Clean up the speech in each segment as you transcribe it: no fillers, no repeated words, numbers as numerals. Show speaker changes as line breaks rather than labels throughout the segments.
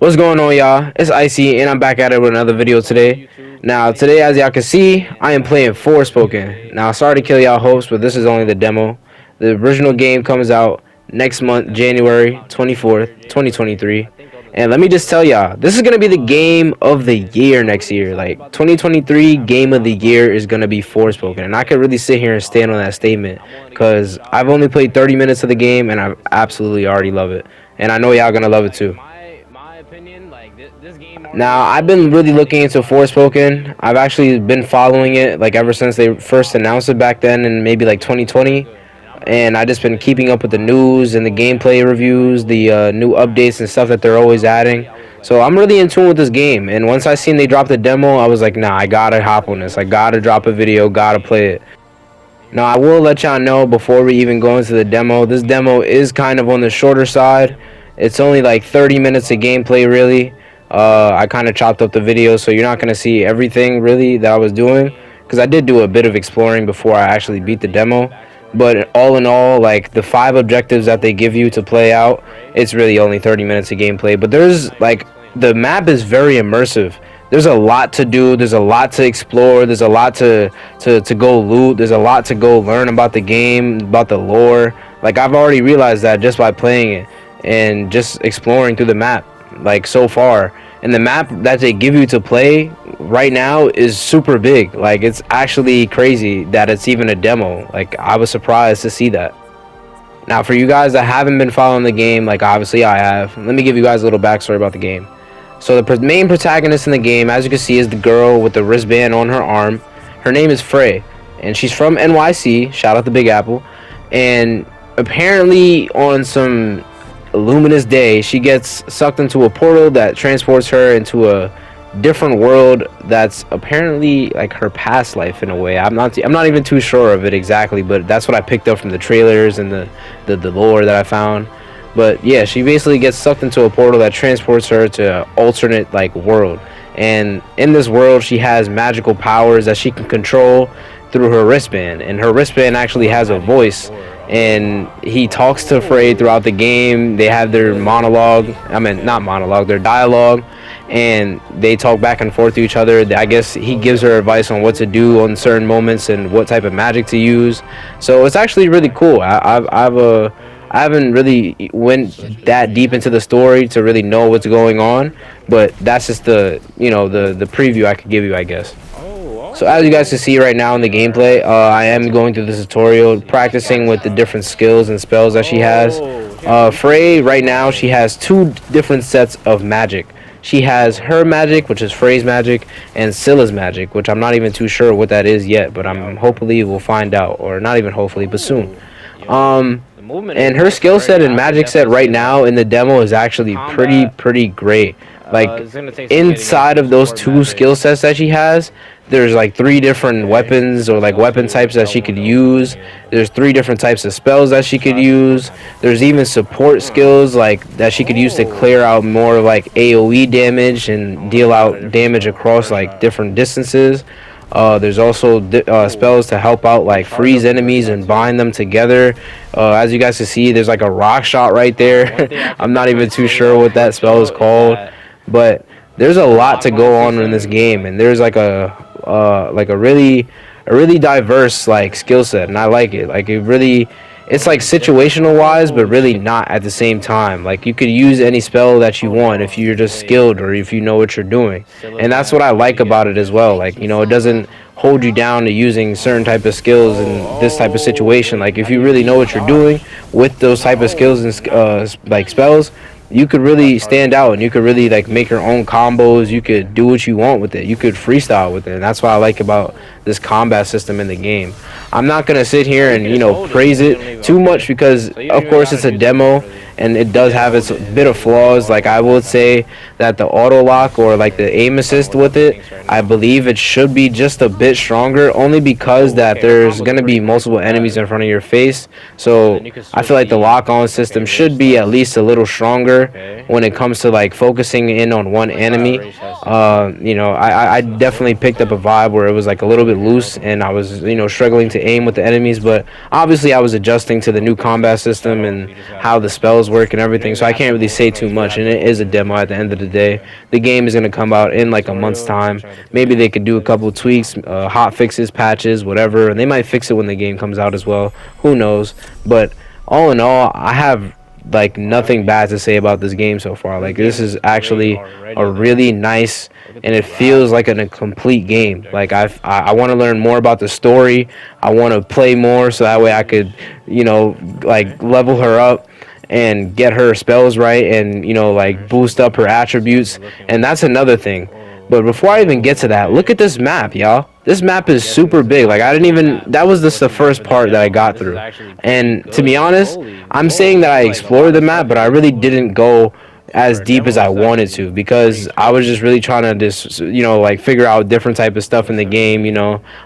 What's going on, y'all? It's Icy, and I'm back at it with another video today. Now, today, as y'all can see, I am playing Forspoken. Now, sorry to kill y'all hopes, but this is only the demo. The original game comes out next month, January 24th, 2023. And let me just tell y'all, this is going to be the game of the year next year. Like, 2023 game of the year is going to be Forspoken. And I could really sit here and stand on that statement because I've only played 30 minutes of the game, and I absolutely already love it. And I know y'all going to love it too. Now, I've been really looking into Forspoken. I've actually been following it like ever since they first announced it back then in maybe like 2020. And I just been keeping up with the news and the gameplay reviews, the new updates and stuff that they're always adding. So I'm really in tune with this game. And once I seen they dropped the demo, I was like, nah, I gotta hop on this. I gotta drop a video, gotta play it. Now, I will let y'all know before we even go into the demo, this demo is kind of on the shorter side. It's only like 30 minutes of gameplay, really. I kind of chopped up the video, so you're not going to see everything, really, that I was doing. Because I did do a bit of exploring before I actually beat the demo. But all in all, like, the 5 objectives that they give you to play out, it's really only 30 minutes of gameplay. But there's, like, the map is very immersive. There's a lot to do. There's a lot to explore. There's a lot to go loot. There's a lot to go learn about the game, about the lore. Like, I've already realized that just by playing it and just exploring through the map, like, so far. And the map that they give you to play right now is super big. Like, it's actually crazy that it's even a demo. Like, I was surprised to see that. Now, for you guys that haven't been following the game, like obviously I have, let me give you guys a little backstory about the game. So the main protagonist in the game, as you can see, is the girl with the wristband on her arm. Her name is Frey, and she's from NYC. Shout out to Big Apple. And apparently on some luminous day, she gets sucked into a portal that transports her into a different world that's apparently like her past life in a way. I'm not even too sure of it exactly, but that's what I picked up from the trailers and the lore that I found. But yeah, she basically gets sucked into a portal that transports her to an alternate like world. And in this world, she has magical powers that she can control through her wristband. And her wristband actually has a voice, and he talks to Frey throughout the game. They have their monologue. I mean, not monologue, their dialogue, and they talk back and forth to each other. I guess he gives her advice on what to do on certain moments and what type of magic to use. So it's actually really cool. I haven't really went that deep into the story to really know what's going on, but that's just the the preview I could give you, I guess. So as you guys can see right now in the gameplay, I am going through the tutorial, practicing with the different skills and spells that she has. Frey, right now, she has 2 different sets of magic. She has her magic, which is Frey's magic, and Scylla's magic, which I'm not even too sure what that is yet, but I'm hopefully we'll find out, or not even hopefully, but soon. And her skill set and magic set right now in the demo is actually pretty great. Like, inside of those 2 skill sets that she has, there's like 3 different weapons or like weapon types that she could use. There's 3 different types of spells that she could use. There's even support skills like that she could use to clear out more like AoE damage and deal out damage across like different distances. There's also spells to help out like freeze enemies and bind them together. As you guys can see, there's like a rock shot right there. I'm not even too sure what that spell is called, but there's a lot to go on in this game, and there's like a really diverse like skill set, and I like it. Like, it's like situational wise, but really not at the same time. Like, you could use any spell that you want if you're just skilled or if you know what you're doing, and that's what I like about it as well. Like, it doesn't hold you down to using certain type of skills in this type of situation. Like, if you really know what you're doing with those type of skills and like spells, you could really stand out, and you could really like make your own combos. You could do what you want with it. You could freestyle with it, and that's what I like about this combat system in the game. I'm not gonna sit here and praise it too much because of course it's a demo and it does have its bit of flaws. Like, I would say that the auto lock or like the aim assist with it, I believe it should be just a bit stronger, only because that there's gonna be multiple enemies in front of your face. So I feel like the lock on system should be at least a little stronger. better when it comes to like focusing in on one enemy. I definitely picked up a vibe where it was like a little bit loose, and I was struggling to aim with the enemies. But obviously, I was adjusting to the new combat system and how the spells work and everything. So I can't really say too much. And it is a demo at the end of the day. The game is gonna come out in like a month's time. Maybe they could do a couple tweaks, hot fixes, patches, whatever, and they might fix it when the game comes out as well. Who knows? But all in all, I have like nothing bad to say about this game so far. Like this is actually a really nice, and it feels like a complete game. Like I want to learn more about the story. I want to play more so that way I could, like level her up and get her spells right, and like boost up her attributes. And that's another thing. But before I even get to that, look at this map, y'all. This map is super big. Like, I didn't even... That was just the first part that I got through. And to be honest, I'm saying that I explored the map, but I really didn't go as deep as I wanted to, because I was just really trying to just, like figure out different type of stuff in the game.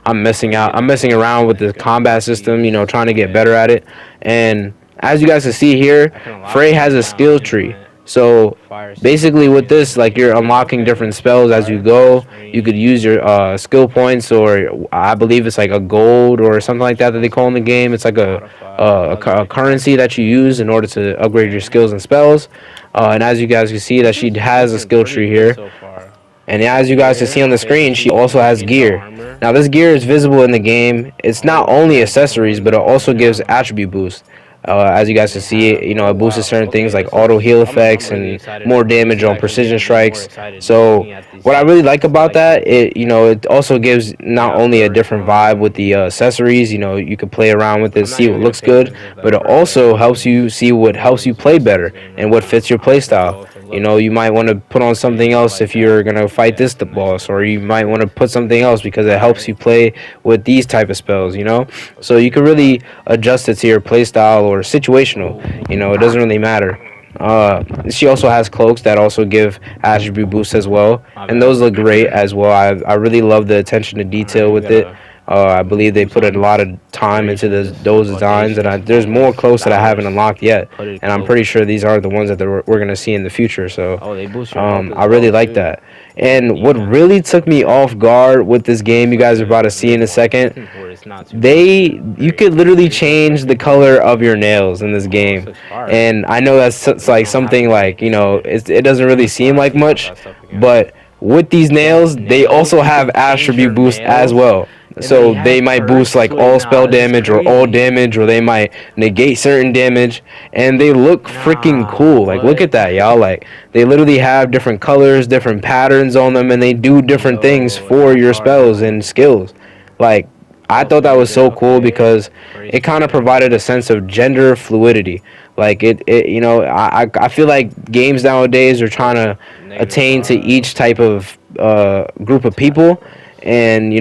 I'm messing around with the combat system, trying to get better at it. And as you guys can see here, Frey has a skill tree. So basically with this, like, you're unlocking different spells as you go. You could use your skill points, or I believe it's like a gold or something like that they call in the game. It's like a currency that you use in order to upgrade your skills and spells. And as you guys can see, that she has a skill tree here. And as you guys can see on the screen, she also has gear. Now this gear is visible in the game. It's not only accessories, but it also gives attribute boost. As you guys can see, it boosts certain things like auto heal effects and more damage on precision strikes. So what I really like about that, it also gives not only a different vibe with the accessories. You can play around with it, see what looks good, but it also helps you see what helps you play better and what fits your playstyle. You might want to put on something else if you're going to fight the boss, or you might want to put something else because it helps you play with these type of spells, So you can really adjust it to your playstyle or situational, it doesn't really matter. She also has cloaks that also give attribute boosts as well, and those look great as well. I really love the attention to detail with it. I believe they put a lot of time into those designs, and there's more close that I haven't unlocked yet, and I'm pretty sure these are the ones that we're going to see in the future. So I really like that. And what really took me off guard with this game, you guys are about to see in a second, you could literally change the color of your nails in this game. And I know that's like something like, it doesn't really seem like much, but with these nails, they also have attribute boost as well. So they might boost like all spell damage or all damage, or they might negate certain damage, and they look freaking cool. Like, look at that, y'all. Like, they literally have different colors, different patterns on them, and they do different things for your spells and skills. Like, I thought that was so cool because it kind of provided a sense of gender fluidity. Like, I feel like games nowadays are trying to attain to each type of group of people, and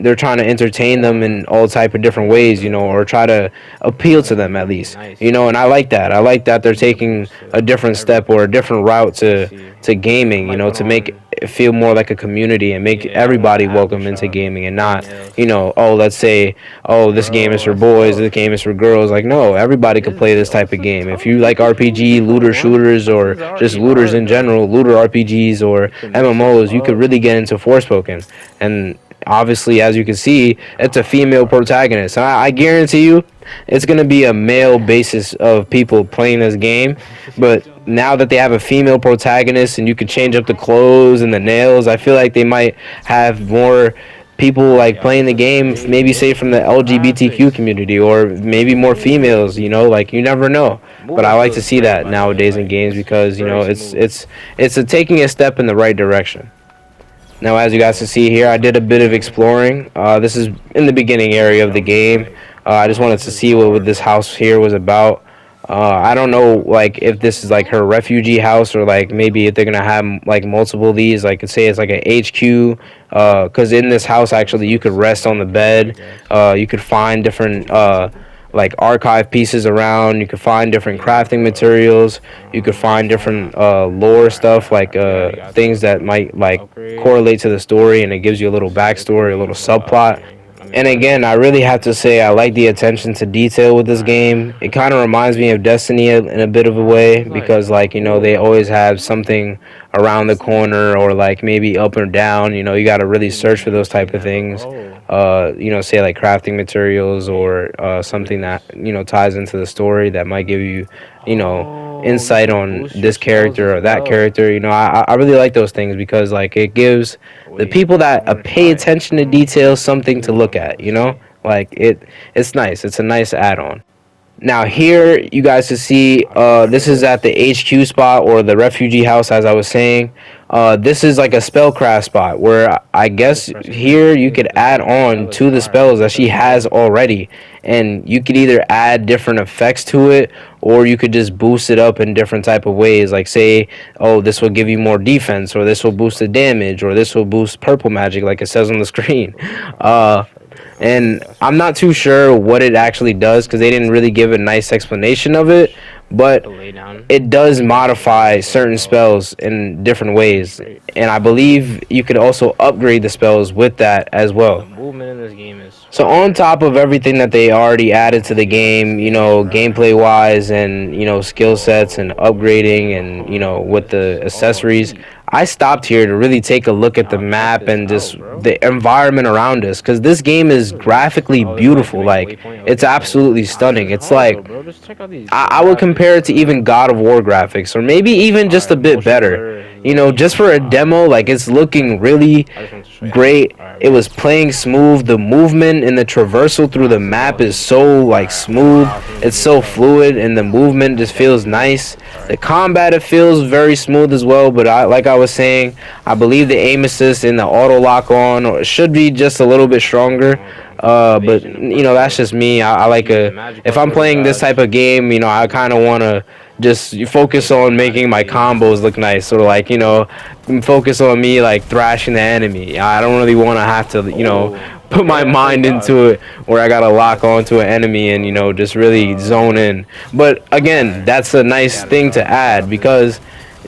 they're trying to entertain them in all type of different ways, or try to appeal to them at least, and I like that they're taking a different step or a different route to gaming, to make it feel more like a community and make everybody welcome into gaming, and not let's say, this game is for boys, this game is for girls. Like, no, everybody could play this type of game. If you like RPG looter shooters, or just looters in general, looter RPGs or MMOs, you could really get into Forspoken. And obviously, as you can see, it's a female protagonist. I guarantee you it's going to be a male basis of people playing this game. But now that they have a female protagonist and you can change up the clothes and the nails, I feel like they might have more people like playing the game, maybe say from the LGBTQ community, or maybe more females, like, you never know. But I like to see that nowadays in games, because it's taking a step in the right direction. Now, as you guys can see here, I did a bit of exploring. This is in the beginning area of the game. I just wanted to see what this house here was about. I don't know, like, if this is like her refugee house, or like maybe if they're gonna have like multiple of these. Like, say it's like an HQ. Because in this house, actually, you could rest on the bed. You could find different like archive pieces around. You could find different crafting materials. You could find different lore stuff, like things that might like correlate to the story, and it gives you a little backstory, a little subplot. And again, I really have to say I like the attention to detail with this game. It kind of reminds me of Destiny in a bit of a way because, like, they always have something around the corner or like maybe up or down. You got to really search for those type of things. Say like crafting materials or something that ties into the story that might give you, insight on this character or that character. I really like those things because like it gives the people that pay attention to details something to look at. Like it's nice. It's a nice add-on. Now here you guys can see this is at the HQ spot or the refugee house as I was saying. This is like a spellcraft spot where I guess here you could add on to the spells that she has already, and you could either add different effects to it or you could just boost it up in different type of ways, like say, oh, this will give you more defense, or this will boost the damage, or this will boost purple magic like it says on the screen. And I'm not too sure what it actually does because they didn't really give a nice explanation of it, but it does modify certain spells in different ways, and I believe you could also upgrade the spells with that as well. So on top of everything that they already added to the game, gameplay wise and skill sets and upgrading and with the accessories, I stopped here to really take a look at the map and just the environment around us because this game is graphically beautiful. Like it's absolutely stunning. It's like I would compare it to even God of War graphics, or maybe even just a bit better. Just for a demo, like it's looking really great. It was playing smooth. The movement and the traversal through the map is so like smooth. It's so fluid, and the movement just feels nice. The combat, it feels very smooth as well. But like I was saying, I believe the aim assist and the auto lock on or should be just a little bit stronger. But that's just me. I like if I'm playing this type of game, I kind of want to just focus on making my combos look nice, sort of like focus on me like thrashing the enemy. I don't really want to have to put my mind into it where I gotta lock onto an enemy and just really zone in. But again, that's a nice thing to add because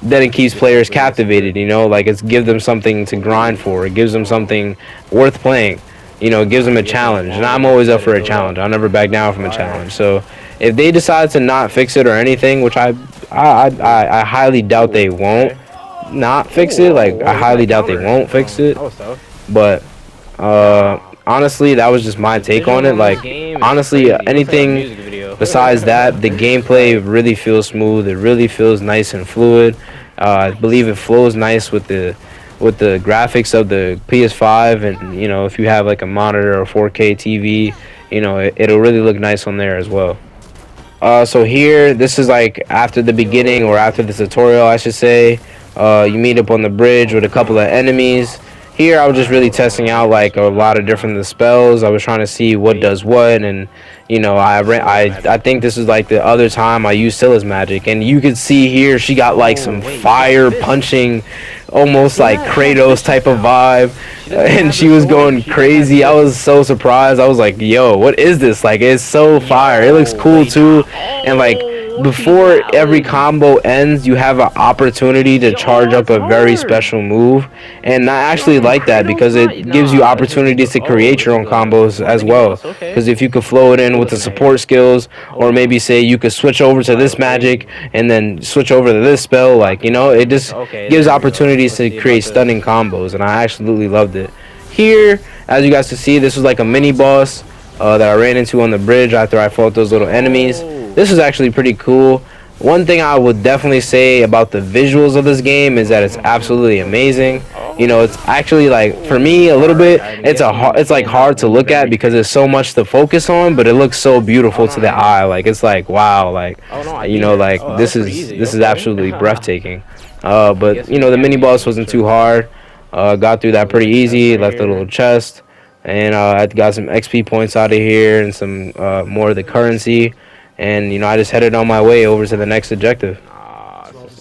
then it keeps players captivated. Like it's give them something to grind for. It gives them something worth playing. It gives them a challenge, and I'm always up for a challenge. I'll never back down from a challenge. So if they decide to not fix it or anything, which I highly doubt they won't not fix it. Like I highly doubt they won't fix it. But honestly, that was just my take on it. Like honestly, anything besides that, the gameplay really feels smooth. It really feels nice and fluid. I believe it flows nice with the graphics of the PS5, and if you have like a monitor or 4K TV, it'll really look nice on there as well. So here, this is like after the beginning or after the tutorial, I should say. You meet up on the bridge with a couple of enemies. Here, I was just really testing out like a lot of different spells. I was trying to see what does what, and I think this is like the other time I used Scylla's magic, and you could see here she got like some fire punching, almost like Kratos type of vibe, and she was going crazy. I was so surprised. I was like, yo, what is this? Like, it's so fire. It looks cool too, and like before every combo ends, you have an opportunity to charge up a very special move, and I actually like that because it gives you opportunities to create your own combos as well. Because if you could flow it in with the support skills, or maybe say you could switch over to this magic and then switch over to this spell, like it just gives opportunities to create stunning combos, and I absolutely loved it. Here, as you guys can see, this was like a mini boss that I ran into on the bridge after I fought those little enemies. This is actually pretty cool. One thing I would definitely say about the visuals of this game is that it's absolutely amazing. It's actually like, for me a little bit, it's like hard to look at because there's so much to focus on, but it looks so beautiful to the eye. Like it's like wow, like like this is absolutely breathtaking. But the mini boss wasn't too hard. Got through that pretty easy. Left a little chest, and I got some XP points out of here and some more of the currency. And I just headed on my way over to the next objective.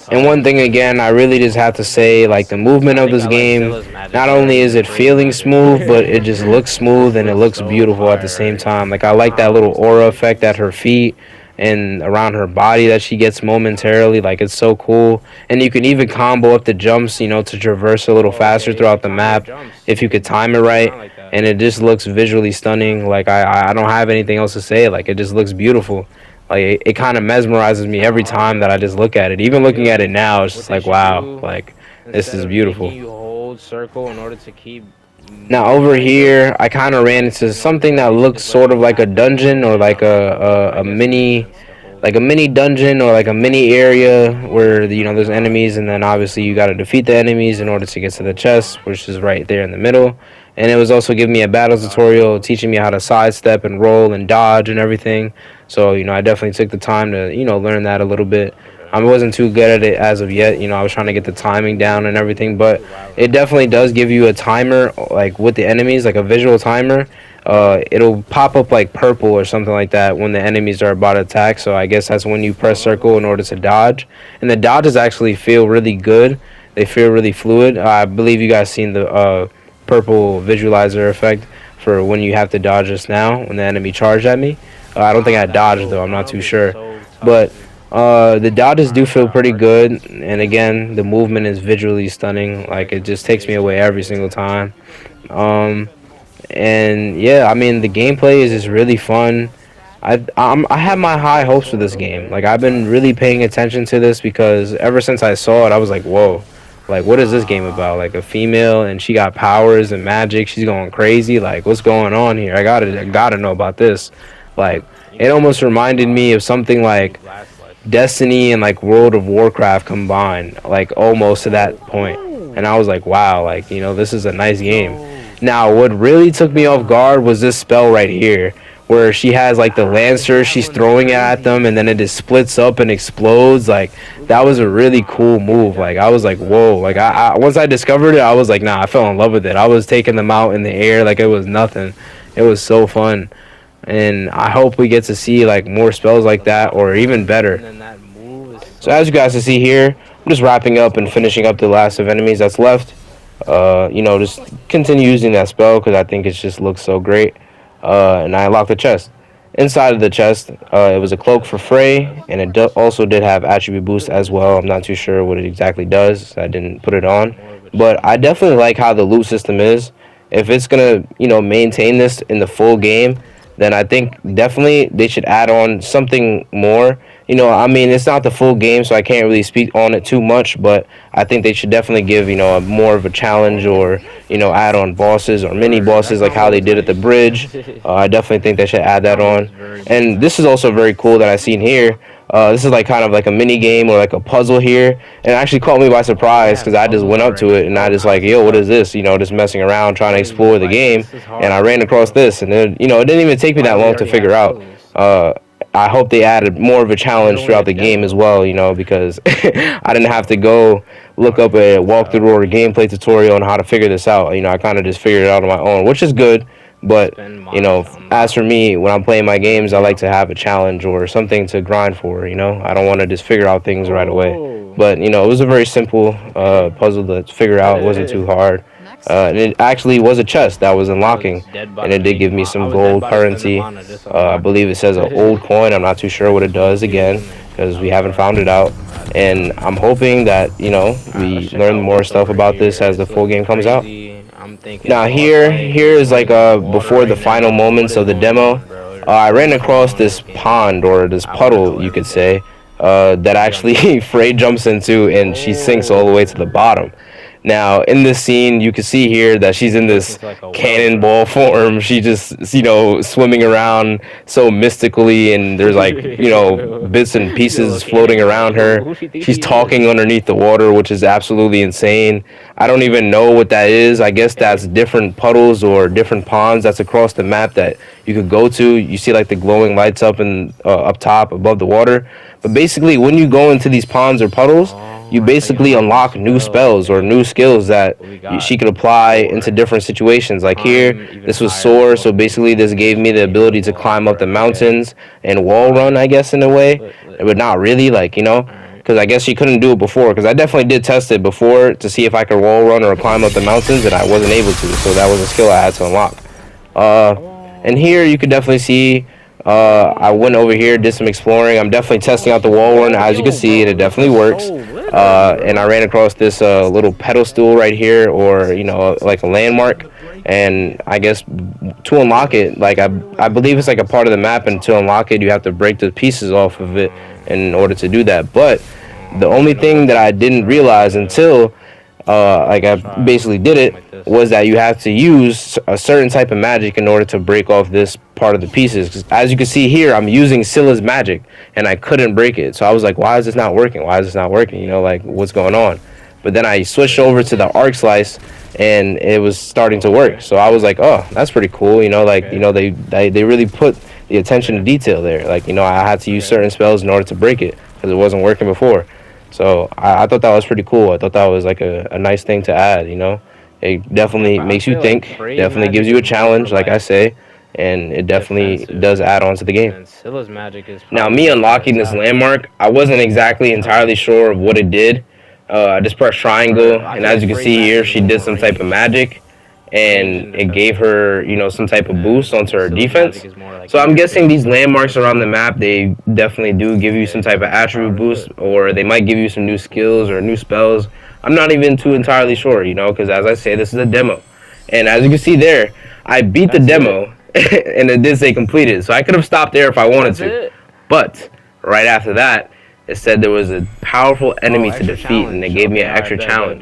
And one thing again, I really just have to say, like the movement of this game, not only is it feeling smooth, but it just looks smooth and it looks beautiful at the same time. Like I like that little aura effect at her feet and around her body that she gets momentarily. Like it's so cool. And you can even combo up the jumps, to traverse a little faster throughout the map if you could time it right. and it just looks visually stunning. Like I don't have anything else to say. Like it just looks beautiful. Like it kind of mesmerizes me every time that I just look at it. Even looking at it now, it's just like wow, like this is beautiful. Now over here, I kind of ran into something that looks sort of like a dungeon or like a mini like a mini dungeon or like a mini area where there's enemies, and then obviously you got to defeat the enemies in order to get to the chest, which is right there in the middle. And it was also giving me a battle tutorial, teaching me how to sidestep and roll and dodge and everything. So I definitely took the time to learn that a little bit. I wasn't too good at it as of yet. I was trying to get the timing down and everything, but it definitely does give you a timer, like with the enemies, like a visual timer. It'll pop up like purple or something like that when the enemies are about to attack. So I guess that's when you press circle in order to dodge. And the dodges actually feel really good. They feel really fluid. I believe you guys seen the purple visualizer effect for when you have to dodge just now when the enemy charged at me. I don't think I dodged though. I'm not too sure, but the dodges do feel pretty good. And again, the movement is visually stunning. Like it just takes me away every single time. Um, and yeah, I mean the gameplay is just really fun. I have my high hopes for this game. Like I've been really paying attention to this because ever since I saw it, I was like, whoa, like what is this game about? Like a female and she got powers and magic. She's going crazy. Like what's going on here? I gotta know about this. Like it almost reminded me of something like Destiny and like World of Warcraft combined, like almost to that point. And I was like, wow, like this is a nice game. Now, what really took me off guard was this spell right here, where she has like the lancer, she's throwing it at them, and then it just splits up and explodes. Like that was a really cool move. Like I was like, whoa. Like I once I discovered it, I was like, nah, I fell in love with it. I was taking them out in the air like it was nothing. It was so fun, and I hope we get to see like more spells like that or even better. So as you guys can see here, I'm just wrapping up and finishing up the last of enemies that's left. Just continue using that spell because I think it just looks so great. And I unlocked the chest. Inside of the chest, it was a cloak for Frey, and it also did have attribute boost as well. I'm not too sure what it exactly does. So I didn't put it on, but I definitely like how the loot system is. If it's gonna, maintain this in the full game, then I think definitely they should add on something more. I mean, it's not the full game, so I can't really speak on it too much, but I think they should definitely give, a more of a challenge or, add on bosses or mini bosses like how they did at the bridge. I definitely think they should add that on. And this is also very cool that I seen here. This is like kind of like a mini game or like a puzzle here, and it actually caught me by surprise because I just went up to it and I just like, yo, what is this? Just messing around trying to explore the game, and I ran across this, and then it didn't even take me that long to figure out. I hope they added more of a challenge throughout the game as well, because I didn't have to go look up a walkthrough or a gameplay tutorial on how to figure this out. I kind of just figured it out on my own, which is good. But, as for me, when I'm playing my games, I like to have a challenge or something to grind for, I don't want to just figure out things right away. But, it was a very simple puzzle to figure out. It wasn't too hard. And it actually was a chest that was unlocking, and it did give me some gold currency. I believe it says an old coin. I'm not too sure what it does again because we haven't found it out. And I'm hoping that we learn more stuff about this as the full game comes out. Now here is like before the final moments of the demo. I ran across this pond or this puddle, you could say, that actually Frey jumps into, and she sinks all the way to the bottom. Now, in this scene, you can see here that she's in this cannonball form. She just, swimming around so mystically, and there's like, bits and pieces floating around her. She's talking underneath the water, which is absolutely insane. I don't even know what that is. I guess that's different puddles or different ponds that's across the map that you could go to. You see like the glowing lights up and up top above the water. But basically, when you go into these ponds or puddles, you basically unlock new spells or new skills that she could apply into different situations. Like here, this was soar, so basically this gave me the ability to climb up the mountains and wall run, I guess, in a way. But not really, like, because I guess she couldn't do it before, because I definitely did test it before to see if I could wall run or climb up the mountains, and I wasn't able to, so that was a skill I had to unlock. And here you could definitely see I went over here, did some exploring. I'm definitely testing out the wall run, as you can see, and it definitely works. And I ran across this little pedestal right here, or like a landmark. And I guess to unlock it, like I believe it's like a part of the map, and to unlock it, you have to break the pieces off of it in order to do that. But the only thing that I didn't realize until like I basically did it was that you have to use a certain type of magic in order to break off this part of the pieces. 'Cause as you can see here, I'm using Scylla's magic and I couldn't break it. So I was like, why is this not working? Why is this not working? You know, like what's going on? But then I switched over to the arc slice and it was starting to work. So I was like, oh, that's pretty cool. You know, like, you know, they really put the attention to detail there. Like, you know, I had to use certain spells in order to break it because it wasn't working before. So I thought that was pretty cool. I thought that was like a nice thing to add, you know. It definitely makes you think, definitely gives you a challenge, like I say, and it definitely does add on to the game. Now, me unlocking this landmark, I wasn't exactly entirely sure of what it did. I just pressed triangle, and as you can see here, she did some type of magic, and it gave her, you know, some type of boost onto her defense. So I'm guessing these landmarks around the map, they definitely do give you some type of attribute boost, or they might give you some new skills or new spells. I'm not even too entirely sure, you know, because as I say, this is a demo. And as you can see there, I beat the demo, and it did say completed. So I could have stopped there if I wanted to. But right after that, it said there was a powerful enemy to defeat, and it gave me an extra challenge.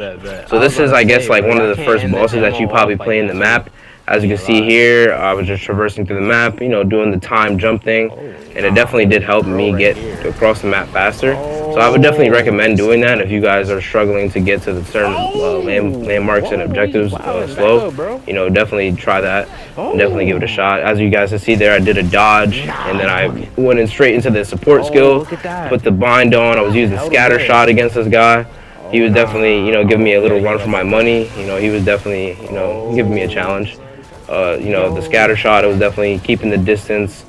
So this is, I guess, like one of the first bosses that you probably play in the map. As you can see here, I was just traversing through the map, you know, doing the time jump thing, and it definitely did help me get across the map faster. So I would definitely recommend doing that if you guys are struggling to get to the certain landmarks and objectives slow. You know, definitely try that. Definitely give it a shot. As you guys can see there, I did a dodge, and then I went in straight into the support skill, put the bind on. I was using scatter shot against this guy. He was definitely, you know, giving me a little run for my money. You know, he was definitely, you know, giving me a challenge. You know, the scatter shot, it was definitely keeping the distance,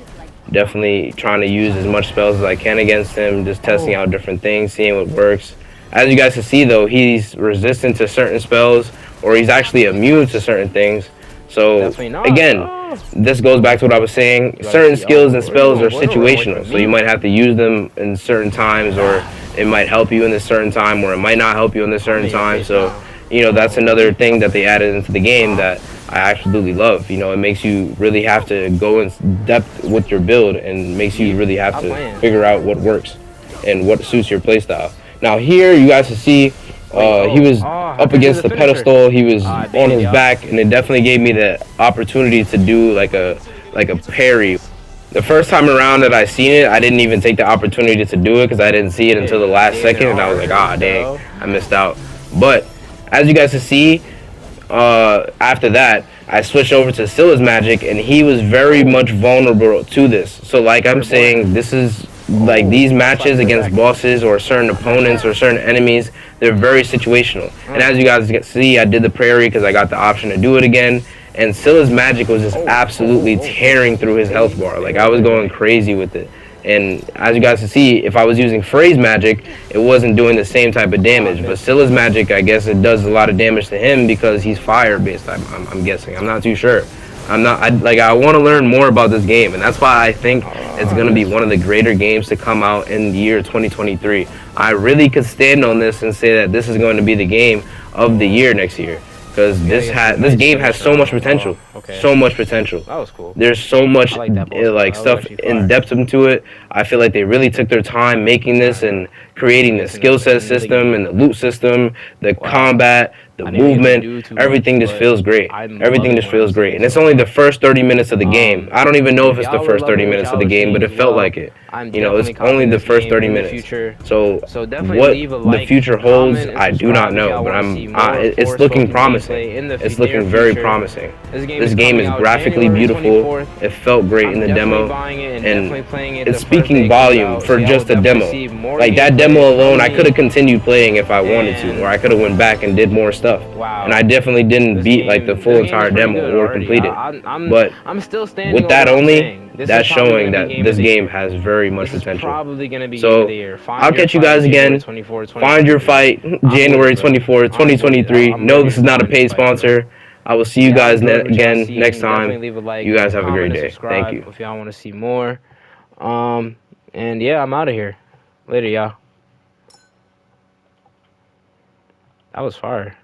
definitely trying to use as much spells as I can against him, just testing out different things, seeing what works. As you guys can see, though, he's resistant to certain spells, or he's actually immune to certain things. So, again, this goes back to what I was saying. Certain skills and spells are situational, so you might have to use them in certain times, or it might help you in this certain time, or it might not help you in this certain time. So, you know, that's another thing that they added into the game that I absolutely love. You know, it makes you really have to go in depth with your build, and makes you really have to figure out what works and what suits your playstyle. Now here, you guys can see he was up against the pedestal. He was on his back, and it definitely gave me the opportunity to do like a parry. The first time around that I seen it, I didn't even take the opportunity to do it because I didn't see it until the last second, and I was like, ah, dang, I missed out. But as you guys can see, after that, I switched over to Scylla's magic, and he was very much vulnerable to this. So like I'm saying, this is like these matches against bosses or certain opponents or certain enemies, they're very situational. And as you guys can see, I did the prairie because I got the option to do it again. And Scylla's magic was just absolutely tearing through his health bar. Like, I was going crazy with it. And as you guys can see, if I was using Frey's magic, it wasn't doing the same type of damage. But Scylla's magic, I guess it does a lot of damage to him because he's fire based. I'm guessing. I'm not too sure. I want to learn more about this game, and that's why I think it's going to be one of the greater games to come out in the year 2023. I really could stand on this and say that this is going to be the game of the year next year. Because this game has so much potential, so much potential.
That was cool.
There's so much like stuff in depth into it. I feel like they really took their time making this and creating the skill set system and the loot system, the combat, the movement. Everything just feels great. Everything just feels great, and it's only the first 30 minutes of the game. I don't even know if it's the first 30 minutes of the game, but it felt like it. You know, it's only the first 30 minutes. So what the future holds, I do not know, but it's looking promising. It's looking very promising. This game is graphically beautiful. It felt great in the demo, and it's speaking volume for just a demo. Like, that demo alone, I could have continued playing if I wanted to, or I could have went back and did more stuff. And I definitely didn't beat like the full entire demo or complete it. But with that only, that's showing that this game has very much potential. So I'll catch you guys again. Find Your Fight, January 24th, 2023. No, this is not a paid sponsor. I will see you guys again next time. You guys have a great day. Thank you.
If y'all want to see more. And yeah, I'm out of here. Later, y'all. That was fire.